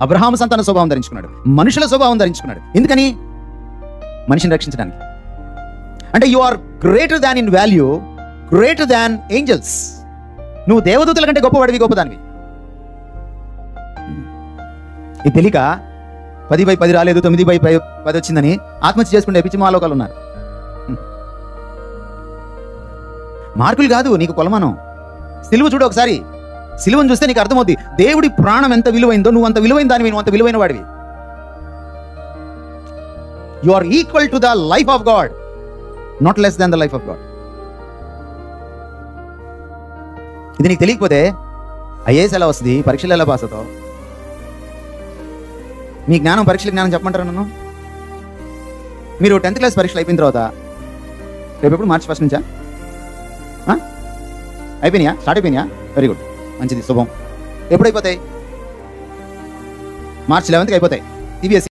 అబ్రహాము సంతాన స్వభావం ధరించుకున్నాడు, మనుషుల స్వభావం ధరించుకున్నాడు. ఎందుకని? మనిషిని రక్షించడానికి. అంటే you are greater than in value, greater than angels. నువ్వు దేవదూతల కంటే గొప్పవాడివి, గొప్పదానివి. ఇది తెలియక 10/10 రాలేదు, 9/10 వచ్చిందని ఆత్మహత్య చేసుకుంటే పిచ్చి మాలోకాలు ఉన్నారు. మార్కులు కాదు నీకు కొలమానం. సిలువ చూడు ఒకసారి, సిలువను చూస్తే నీకు అర్థమవుద్ది దేవుడి ప్రాణం ఎంత విలువైందో. నువ్వు అంత విలువైన దానివి, నువ్వు అంత విలువైన వాడివి. You are equal to the life of God, not less than the life of God. ఇది నీకు తెలియకపోతే ఐఏఎస్ ఎలా వస్తుంది, పరీక్షలు ఎలా పాస్ అవుతావు? మీ జ్ఞానం పరీక్షల జ్ఞానం చెప్పమంటారా నన్ను? మీరు 10th క్లాస్ పరీక్షలు అయిపోయిన తర్వాత రేపు ఎప్పుడు మార్చి 1 నుంచా? అయిపోయినాయా? స్టార్ట్ అయిపోయినాయా? వెరీ గుడ్, మంచిది, శుభం. ఎప్పుడైపోతాయి? మార్చి 11కి అయిపోతాయి. సిబిఎస్ఈ